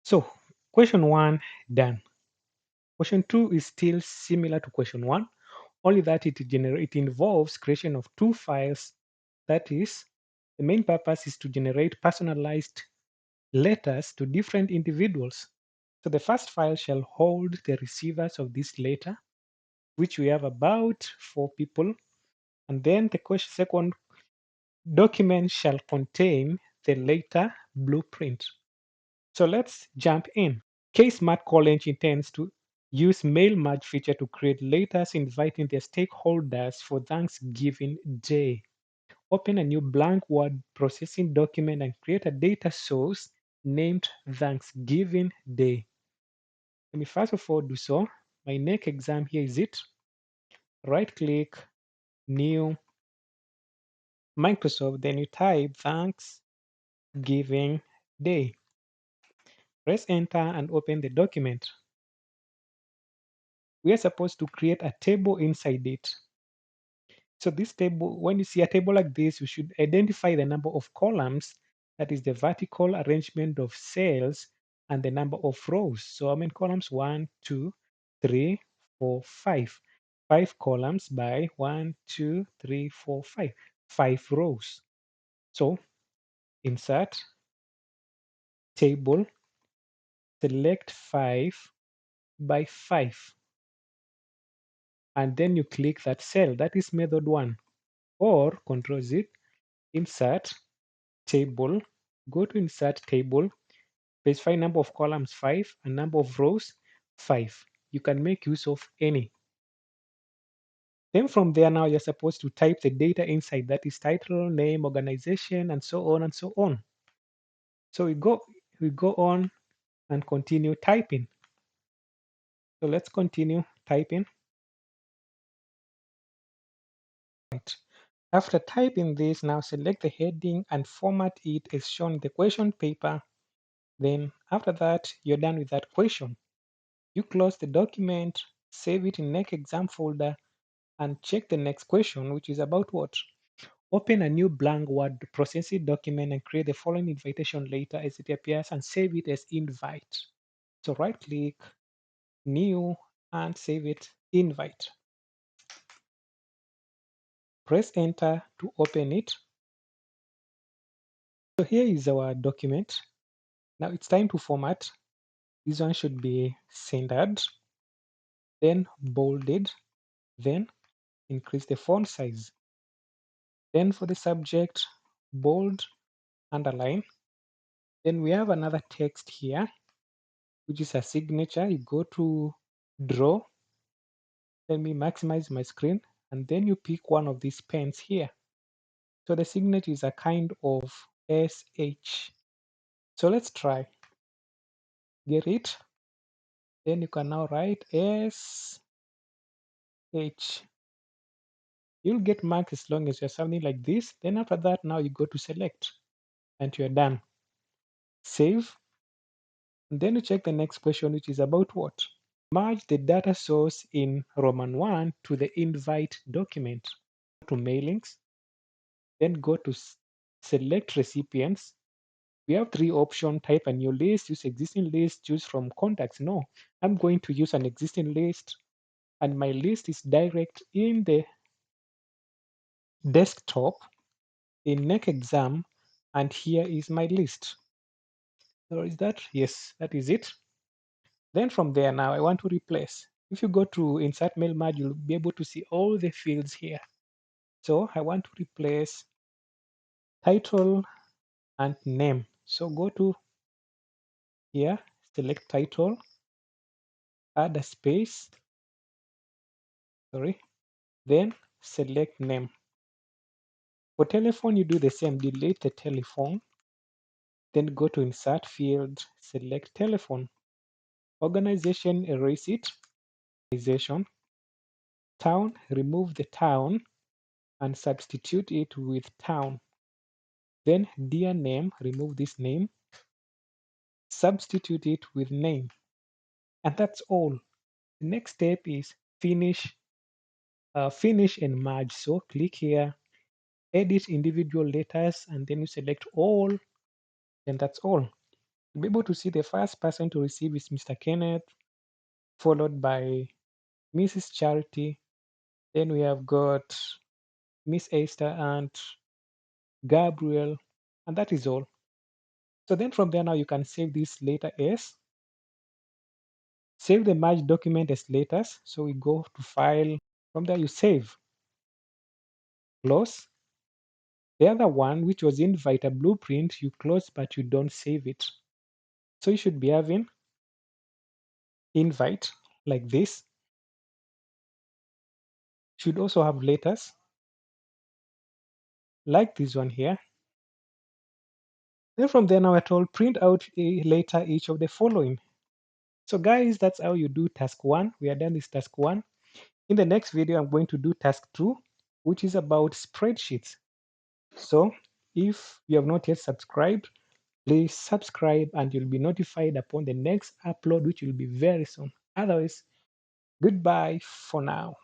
So question 1 done. Question 2 is still similar to question 1, only that it involves creation of two files. That is, the main purpose is to generate personalized letters to different individuals. So the first file shall hold the receivers of this letter, which we have about 4 people. And then the second document shall contain the letter blueprint. So let's jump in. K-Smart College intends to use mail merge feature to create letters inviting their stakeholders for Thanksgiving Day. Open a new blank word processing document and create a data source named Thanksgiving Day. Let me first of all do so. My next exam here is it. Right click, new, Microsoft, then you type Thanksgiving Day. Press enter and open the document. We are supposed to create a table inside it. So this table, when you see a table like this, you should identify the number of columns, that is the vertical arrangement of cells, and the number of rows. So how many columns? 1, 2, 3, 4, 5. 5 columns by 1, 2, 3, 4, 5. 5 rows. So insert table, select 5 by 5. And then you click that cell. That is method 1. Or Control Z, insert table, go to insert table, specify number of columns 5 and number of rows 5. You can make use of any. Then from there now you're supposed to type the data inside, that is title, name, organization, and so on and so on. So we go on and continue typing. So let's continue typing. Right. After typing this, now select the heading and format it as shown in the question paper. Then after that, you're done with that question. You close the document, save it in next exam folder, and check the next question, which is about what? Open a new blank word processing document and create the following invitation later as it appears and save it as invite. So right click, new, and save it invite. Press enter to open it. So here is our document. Now it's time to format. This one should be centered, then bolded, then increase the font size. Then for the subject, bold, underline. Then we have another text here, which is a signature. You go to draw. Let me maximize my screen. And then you pick one of these pens here. So the signature is a kind of SH. So let's try. Get it? Then you can now write SH. You'll get marks as long as you're something like this. Then after that, now you go to select and you're done. Save. And then you check the next question, which is about what? Merge the data source in Roman 1 to the invite document. Go to mailings, then go to select recipients. We have 3 options: type a new list, use existing list, choose from contacts. No, I'm going to use an existing list, and my list is direct in the desktop in next exam, and here is my list. So is that? Yes, that is it. Then from there now I want to replace. If you go to insert mail merge, you'll be able to see all the fields here. So I want to replace title and name. So go to here, select title, add a space, sorry, then select name. For telephone, you do the same, delete the telephone, then go to insert field, select telephone. Organization, erase it. Organization. Town, remove the town and substitute it with town. Then dear name, remove this name, substitute it with name. And that's all. The next step is finish and merge. So click here, edit individual letters, and then you select all, and that's all. You'll be able to see the first person to receive is Mr. Kenneth, followed by Mrs. Charity. Then we have got Miss Esther and Gabriel, and that is all. So then from there now you can save this later as, save the merged document as letters. So we go to file, from there you save, close. The other one, which was invite a blueprint, you close but you don't save it. So you should be having invite like this. Should also have letters like this one here. Then from there now we're told print out a later each of the following. So guys, that's how you do task 1. We are done with task 1. In the next video, I'm going to do task 2, which is about spreadsheets. So if you have not yet subscribed, please subscribe and you'll be notified upon the next upload, which will be very soon. Otherwise, goodbye for now.